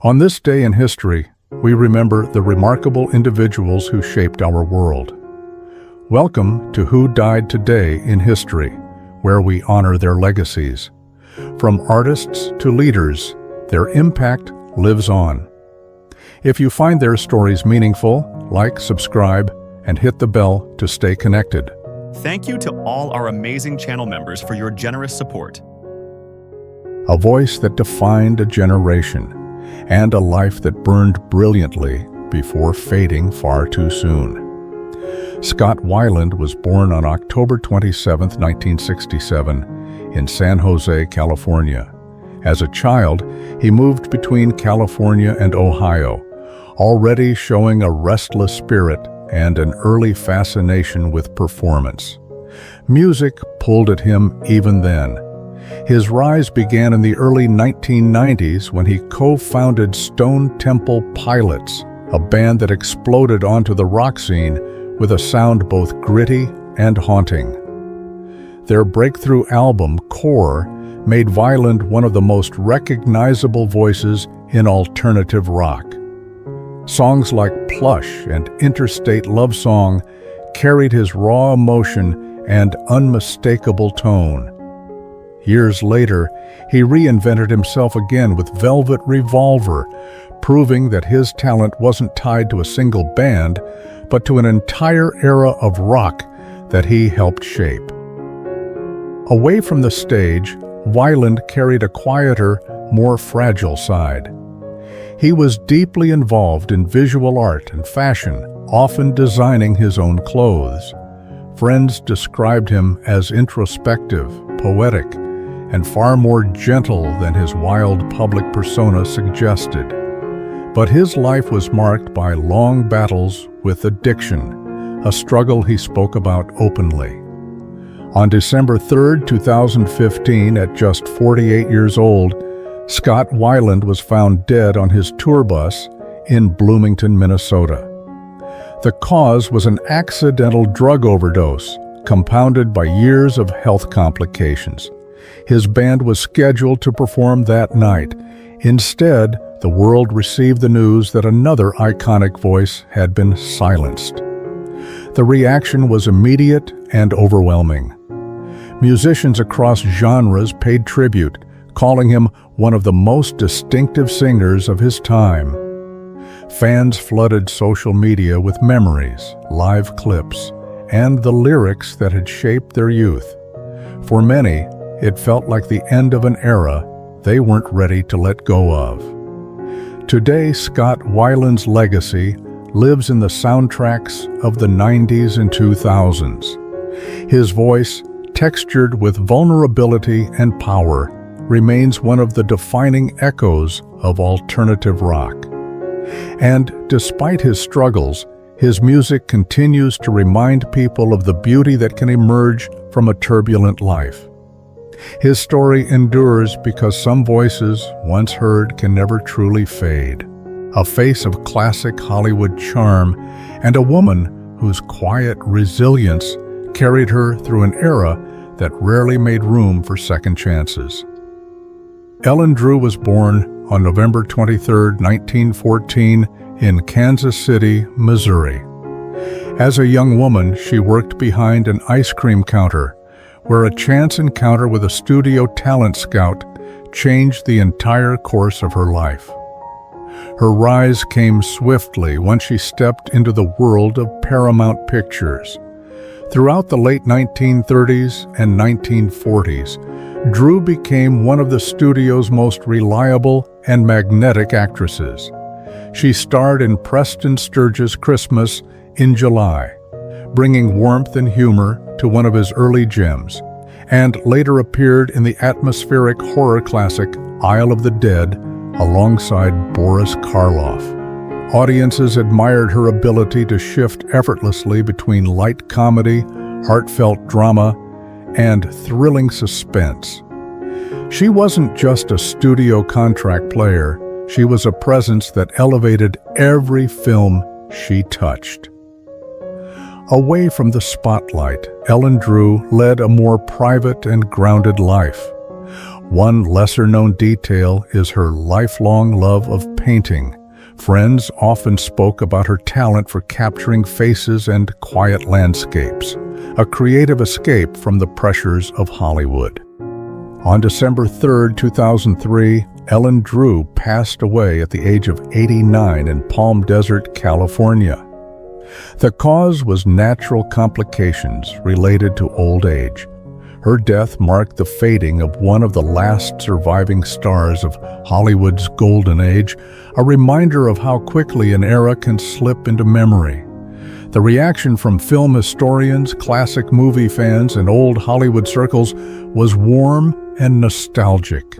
On this day in history, we remember the remarkable individuals who shaped our world. Welcome to Who Died Today in History, where we honor their legacies. From artists to leaders, their impact lives on. If you find their stories meaningful, like, subscribe, and hit the bell to stay connected. Thank you to all our amazing channel members for your generous support. A voice that defined a generation, and a life that burned brilliantly before fading far too soon. Scott Weiland was born on October 27, 1967, in San Jose, California. As a child, he moved between California and Ohio, already showing a restless spirit and an early fascination with performance. Music pulled at him even then. His rise began in the early 1990s when he co-founded Temple Pilots, a band that exploded onto the rock scene with a sound both gritty and haunting. Their breakthrough album, Core, made Weiland one of the most recognizable voices in alternative rock. Songs like Plush and Interstate Love Song carried his raw emotion and unmistakable tone. Years later, he reinvented himself again with Velvet Revolver, proving that his talent wasn't tied to a single band, but to an entire era of rock that he helped shape. Away from the stage, Weiland carried a quieter, more fragile side. He was deeply involved in visual art and fashion, often designing his own clothes. Friends described him as introspective, poetic, and far more gentle than his wild public persona suggested. But his life was marked by long battles with addiction, a struggle he spoke about openly. On December 3, 2015, at just 48 years old, Scott Weiland was found dead on his tour bus in Bloomington, Minnesota. The cause was an accidental drug overdose, compounded by years of health complications. His band was scheduled to perform that night. Instead, the world received the news that another iconic voice had been silenced. The reaction was immediate and overwhelming. Musicians across genres paid tribute, calling him one of the most distinctive singers of his time. Fans flooded social media with memories, live clips, and the lyrics that had shaped their youth. For many, it felt like the end of an era they weren't ready to let go of. Today, Scott Weiland's legacy lives in the soundtracks of the 90s and 2000s. His voice, textured with vulnerability and power, remains one of the defining echoes of alternative rock. And despite his struggles, his music continues to remind people of the beauty that can emerge from a turbulent life. His story endures because some voices, once heard, can never truly fade. A face of classic Hollywood charm, and a woman whose quiet resilience carried her through an era that rarely made room for second chances. Ellen Drew was born on November 23, 1914, in Kansas City, Missouri. As a young woman, she worked behind an ice cream counter, where a chance encounter with a studio talent scout changed the entire course of her life. Her rise came swiftly once she stepped into the world of Paramount Pictures. Throughout the late 1930s and 1940s, Drew became one of the studio's most reliable and magnetic actresses. She starred in Preston Sturges' Christmas in July, bringing warmth and humor to one of his early gems, and later appeared in the atmospheric horror classic Isle of the Dead alongside Boris Karloff. Audiences admired her ability to shift effortlessly between light comedy, heartfelt drama, and thrilling suspense. She wasn't just a studio contract player, she was a presence that elevated every film she touched. Away from the spotlight, Ellen Drew led a more private and grounded life. One lesser-known detail is her lifelong love of painting. Friends often spoke about her talent for capturing faces and quiet landscapes, a creative escape from the pressures of Hollywood. On December 3, 2003, Ellen Drew passed away at the age of 89 in Palm Desert, California. The cause was natural complications related to old age. Her death marked the fading of one of the last surviving stars of Hollywood's golden age, a reminder of how quickly an era can slip into memory. The reaction from film historians, classic movie fans, and old Hollywood circles was warm and nostalgic.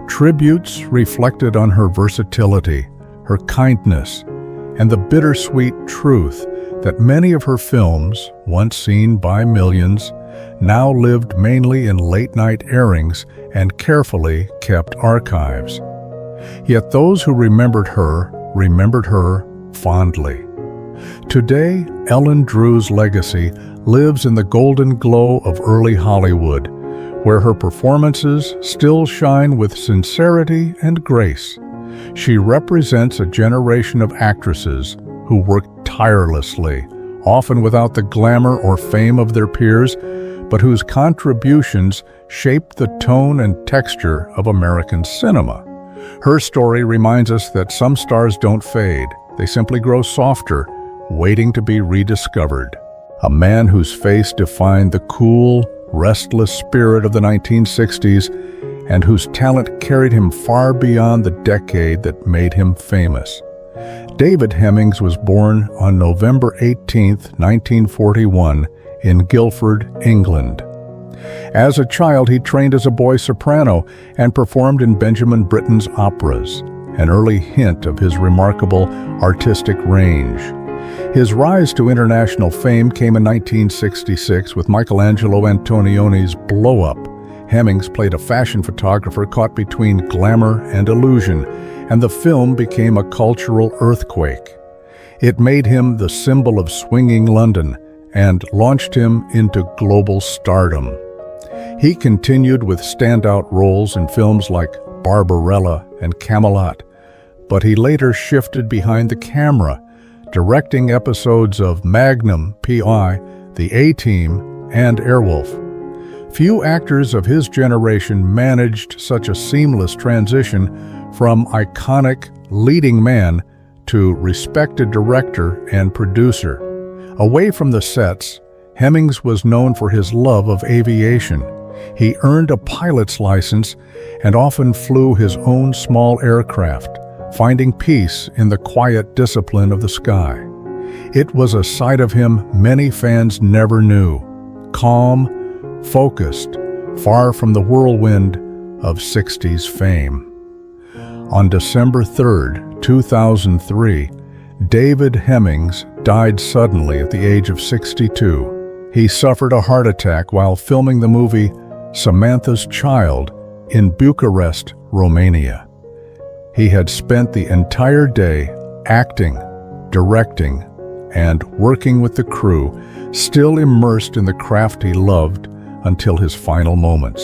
Tributes reflected on her versatility, her kindness, and the bittersweet truth that many of her films, once seen by millions, now lived mainly in late-night airings and carefully kept archives. Yet those who remembered her fondly. Today, Ellen Drew's legacy lives in the golden glow of early Hollywood, where her performances still shine with sincerity and grace. She represents a generation of actresses who worked tirelessly, often without the glamour or fame of their peers, but whose contributions shaped the tone and texture of American cinema. Her story reminds us that some stars don't fade, they simply grow softer, waiting to be rediscovered. A man whose face defined the cool, restless spirit of the 1960s and whose talent carried him far beyond the decade that made him famous. David Hemmings was born on November 18, 1941, in Guildford, England. As a child, he trained as a boy soprano and performed in Benjamin Britten's operas, an early hint of his remarkable artistic range. His rise to international fame came in 1966 with Michelangelo Antonioni's Blow Up. Hemmings played a fashion photographer caught between glamour and illusion, and the film became a cultural earthquake. It made him the symbol of swinging London and launched him into global stardom. He continued with standout roles in films like Barbarella and Camelot, but he later shifted behind the camera, directing episodes of Magnum, P.I., The A-Team, and Airwolf. Few actors of his generation managed such a seamless transition from iconic leading man to respected director and producer. Away from the sets, Hemmings was known for his love of aviation. He earned a pilot's license and often flew his own small aircraft, finding peace in the quiet discipline of the sky. It was a side of him many fans never knew. Calm, focused, far from the whirlwind of 60s fame. On December 3, 2003, David Hemmings died suddenly at the age of 62. He suffered a heart attack while filming the movie Samantha's Child in Bucharest, Romania. He had spent the entire day acting, directing, and working with the crew, still immersed in the craft he loved until his final moments.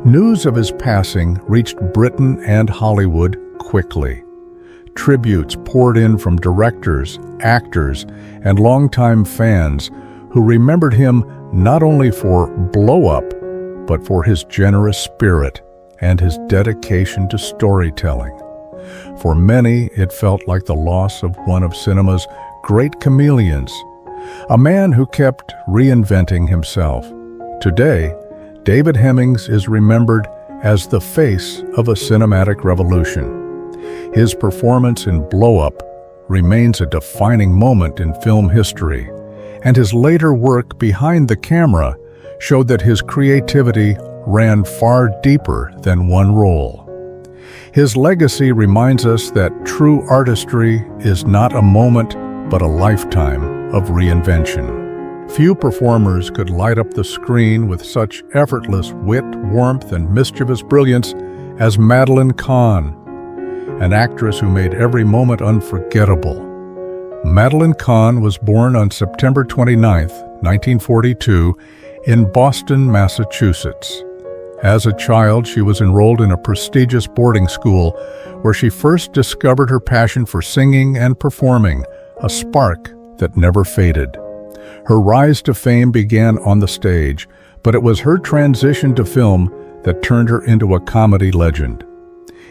News of his passing reached Britain and Hollywood quickly. Tributes poured in from directors, actors, and longtime fans who remembered him not only for Blow Up, but for his generous spirit and his dedication to storytelling. For many, it felt like the loss of one of cinema's great chameleons, a man who kept reinventing himself. Today, David Hemmings is remembered as the face of a cinematic revolution. His performance in Blow Up remains a defining moment in film history, and his later work behind the camera showed that his creativity ran far deeper than one role. His legacy reminds us that true artistry is not a moment, but a lifetime of reinvention. Few performers could light up the screen with such effortless wit, warmth, and mischievous brilliance as Madeline Kahn, an actress who made every moment unforgettable. Madeline Kahn was born on September 29, 1942, in Boston, Massachusetts. As a child, she was enrolled in a prestigious boarding school where she first discovered her passion for singing and performing, a spark that never faded. Her rise to fame began on the stage, but it was her transition to film that turned her into a comedy legend.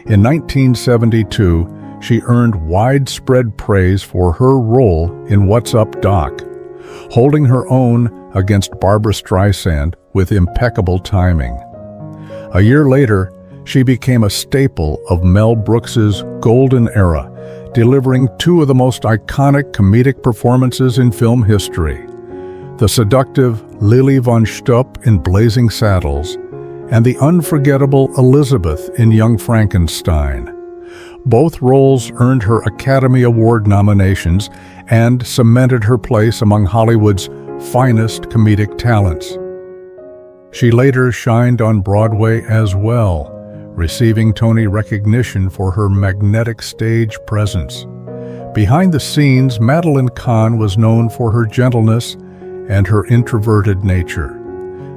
In 1972, she earned widespread praise for her role in What's Up, Doc?, holding her own against Barbra Streisand with impeccable timing. A year later, she became a staple of Mel Brooks's golden era, delivering two of the most iconic comedic performances in film history: the seductive Lili von Shtupp in Blazing Saddles and the unforgettable Elizabeth in Young Frankenstein. Both roles earned her Academy Award nominations and cemented her place among Hollywood's finest comedic talents. She later shined on Broadway as well, receiving Tony recognition for her magnetic stage presence. Behind the scenes, Madeline Kahn was known for her gentleness and her introverted nature.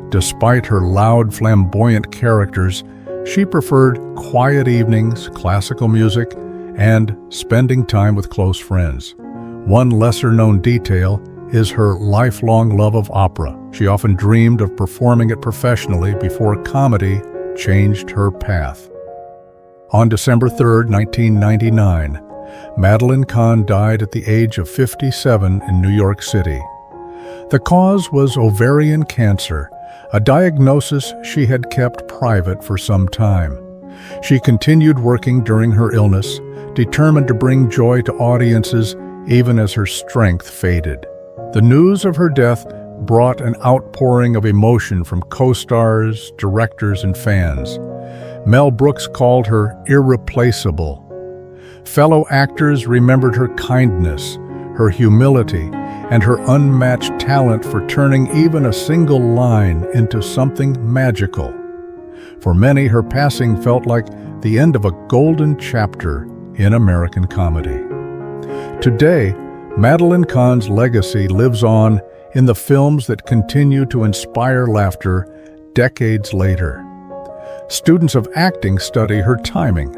Despite her loud, flamboyant characters, she preferred quiet evenings, classical music, and spending time with close friends. One lesser-known detail is her lifelong love of opera. She often dreamed of performing it professionally before comedy changed her path. On December 3, 1999, Madeline Kahn died at the age of 57 in New York City. The cause was ovarian cancer, a diagnosis she had kept private for some time. She continued working during her illness, determined to bring joy to audiences even as her strength faded. The news of her death brought an outpouring of emotion from co-stars, directors, and fans. Mel Brooks called her irreplaceable. Fellow actors remembered her kindness, her humility, and her unmatched talent for turning even a single line into something magical. For many, her passing felt like the end of a golden chapter in American comedy. Today, Madeline Kahn's legacy lives on in the films that continue to inspire laughter decades later. Students of acting study her timing.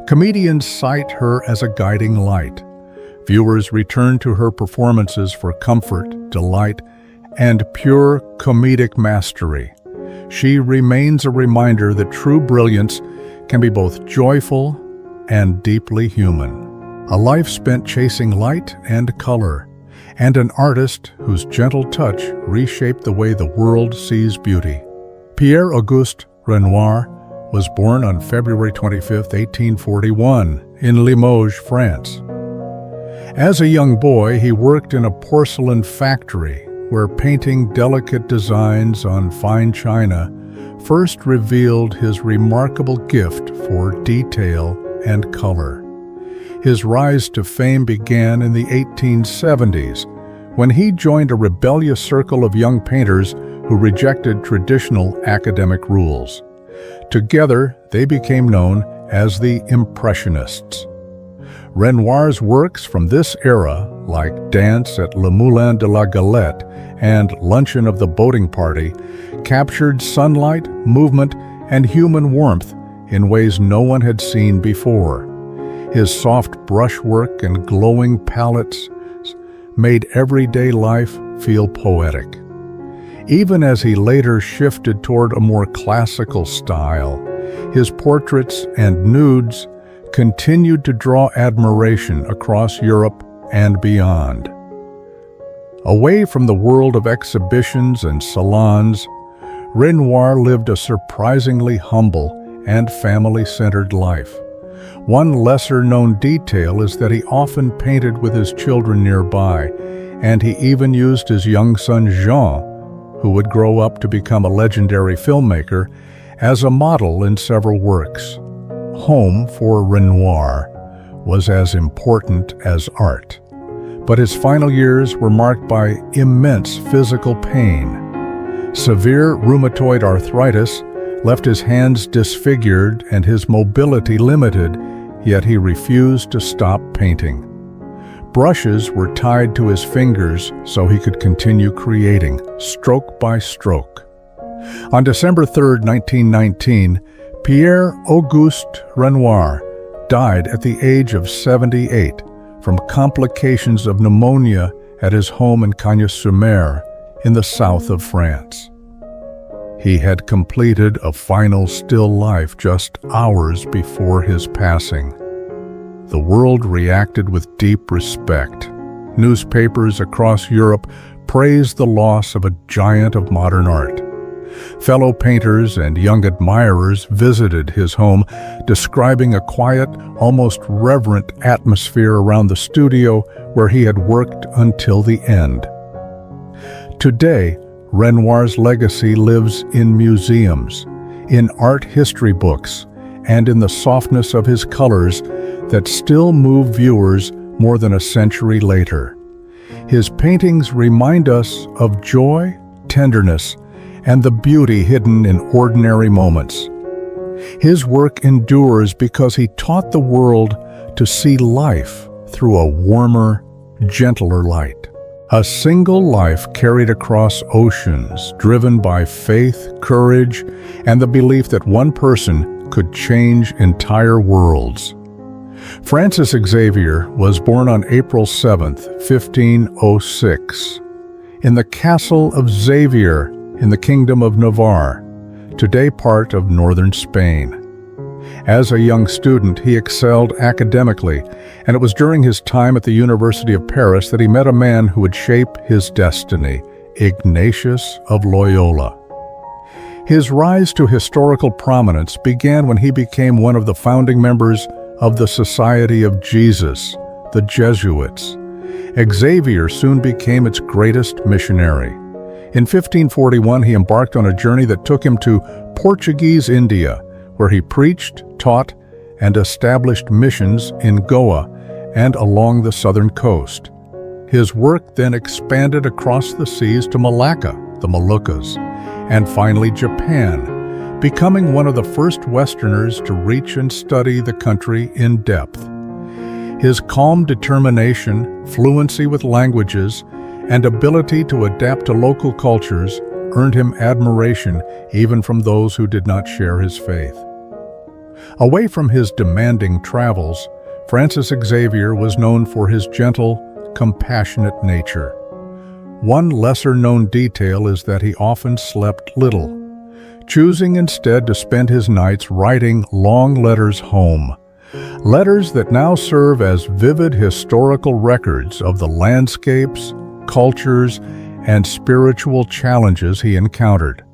Comedians cite her as a guiding light. Viewers return to her performances for comfort, delight, and pure comedic mastery. She remains a reminder that true brilliance can be both joyful and deeply human. A life spent chasing light and color, and an artist whose gentle touch reshaped the way the world sees beauty. Pierre-Auguste Renoir was born on February 25, 1841, in Limoges, France. As a young boy, he worked in a porcelain factory where painting delicate designs on fine china first revealed his remarkable gift for detail and color. His rise to fame began in the 1870s, when he joined a rebellious circle of young painters who rejected traditional academic rules. Together, they became known as the Impressionists. Renoir's works from this era, like Dance at Le Moulin de la Galette and Luncheon of the Boating Party, captured sunlight, movement, and human warmth in ways no one had seen before. His soft brushwork and glowing palettes made everyday life feel poetic. Even as he later shifted toward a more classical style, his portraits and nudes continued to draw admiration across Europe and beyond. Away from the world of exhibitions and salons, Renoir lived a surprisingly humble and family-centered life. One lesser-known detail is that he often painted with his children nearby, and he even used his young son Jean, who would grow up to become a legendary filmmaker, as a model in several works. Home for Renoir was as important as art, but his final years were marked by immense physical pain. Severe rheumatoid arthritis left his hands disfigured and his mobility limited, yet he refused to stop painting. Brushes were tied to his fingers so he could continue creating, stroke by stroke. On December 3, 1919, Pierre-Auguste Renoir died at the age of 78 from complications of pneumonia at his home in Cagnes-sur-Mer in the south of France. He had completed a final still life just hours before his passing. The world reacted with deep respect. Newspapers across Europe praised the loss of a giant of modern art. Fellow painters and young admirers visited his home, describing a quiet, almost reverent atmosphere around the studio where he had worked until the end. Today, Renoir's legacy lives in museums, in art history books, and in the softness of his colors that still move viewers more than a century later. His paintings remind us of joy, tenderness, and the beauty hidden in ordinary moments. His work endures because he taught the world to see life through a warmer, gentler light. A single life carried across oceans, driven by faith, courage, and the belief that one person could change entire worlds. Francis Xavier was born on April 7, 1506, in the castle of Xavier in the Kingdom of Navarre, today part of northern Spain. As a young student, he excelled academically, and it was during his time at the University of Paris that he met a man who would shape his destiny, Ignatius of Loyola. His rise to historical prominence began when he became one of the founding members of the Society of Jesus, the Jesuits. Xavier soon became its greatest missionary. In 1541, he embarked on a journey that took him to Portuguese India, where he preached, taught, and established missions in Goa and along the southern coast. His work then expanded across the seas to Malacca, the Moluccas, and finally Japan, becoming one of the first Westerners to reach and study the country in depth. His calm determination, fluency with languages, and ability to adapt to local cultures earned him admiration even from those who did not share his faith. Away from his demanding travels, Francis Xavier was known for his gentle, compassionate nature. One lesser-known detail is that he often slept little, choosing instead to spend his nights writing long letters home. Letters that now serve as vivid historical records of the landscapes, cultures, and spiritual challenges he encountered.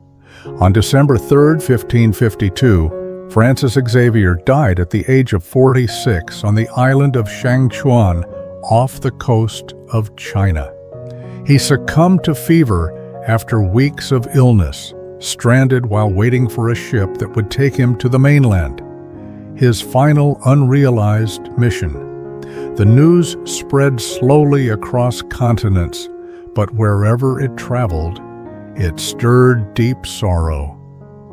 On December 3, 1552, Francis Xavier died at the age of 46 on the island of Shangchuan off the coast of China. He succumbed to fever after weeks of illness, stranded while waiting for a ship that would take him to the mainland. His final unrealized mission. The news spread slowly across continents, but wherever it traveled, it stirred deep sorrow.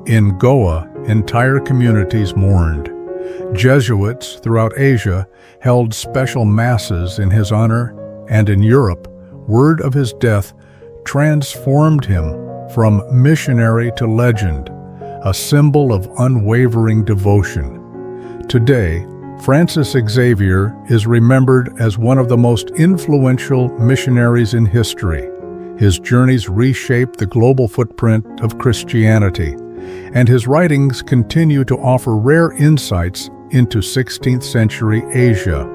In Goa, entire communities mourned. Jesuits throughout Asia held special masses in his honor, and in Europe, word of his death transformed him from missionary to legend, a symbol of unwavering devotion. Today, Francis Xavier is remembered as one of the most influential missionaries in history. His journeys reshaped the global footprint of Christianity, and his writings continue to offer rare insights into 16th century Asia.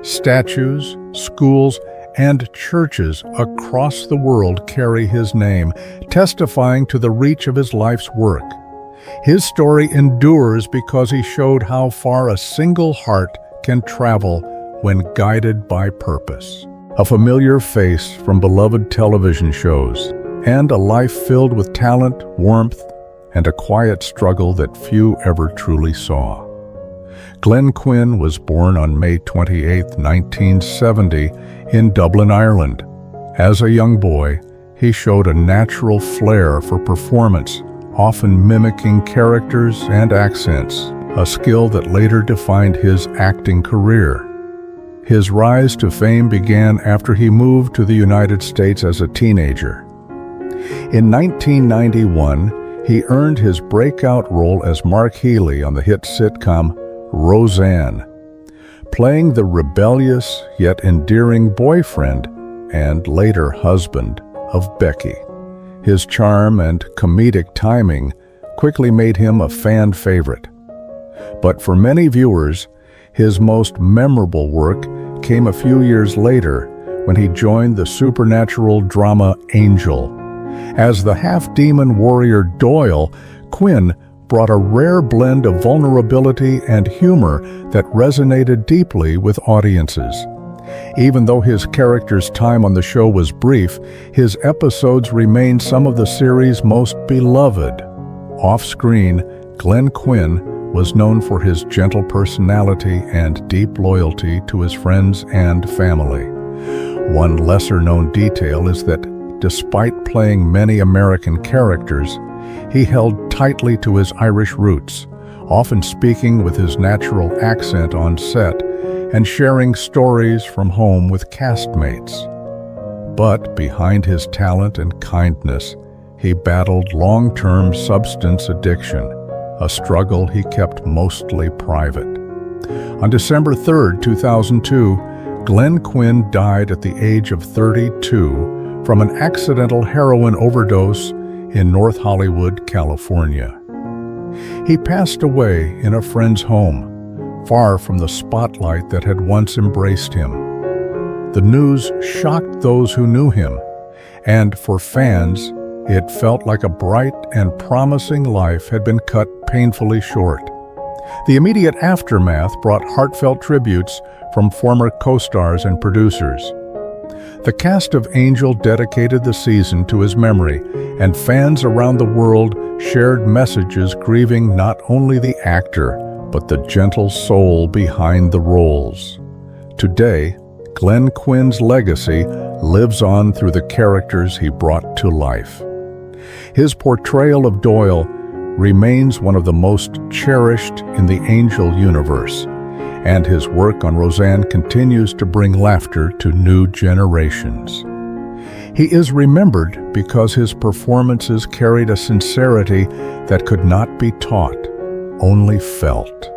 Statues, schools, and churches across the world carry his name, testifying to the reach of his life's work. His story endures because he showed how far a single heart can travel when guided by purpose. A familiar face from beloved television shows, and a life filled with talent, warmth, and a quiet struggle that few ever truly saw. Glenn Quinn was born on May 28, 1970, in Dublin, Ireland. As a young boy, he showed a natural flair for performance, often mimicking characters and accents, a skill that later defined his acting career. His rise to fame began after he moved to the United States as a teenager. In 1991, he earned his breakout role as Mark Healey on the hit sitcom Roseanne, playing the rebellious yet endearing boyfriend and later husband of Becky. His charm and comedic timing quickly made him a fan favorite. But for many viewers, his most memorable work came a few years later when he joined the supernatural drama Angel. As the half-demon warrior Doyle, Quinn brought a rare blend of vulnerability and humor that resonated deeply with audiences. Even though his character's time on the show was brief, his episodes remained some of the series' most beloved. Off-screen, Glenn Quinn was known for his gentle personality and deep loyalty to his friends and family. One lesser-known detail is that despite playing many American characters, he held tightly to his Irish roots, often speaking with his natural accent on set and sharing stories from home with castmates. But behind his talent and kindness, he battled long-term substance addiction, a struggle he kept mostly private. On December 3, 2002, Glenn Quinn died at the age of 32 from an accidental heroin overdose in North Hollywood, California. He passed away in a friend's home, far from the spotlight that had once embraced him. The news shocked those who knew him, and for fans, it felt like a bright and promising life had been cut painfully short. The immediate aftermath brought heartfelt tributes from former co-stars and producers. The cast of Angel dedicated the season to his memory, and fans around the world shared messages grieving not only the actor, but the gentle soul behind the roles. Today, Glenn Quinn's legacy lives on through the characters he brought to life. His portrayal of Doyle remains one of the most cherished in the Angel universe, and his work on Roseanne continues to bring laughter to new generations. He is remembered because his performances carried a sincerity that could not be taught, only felt.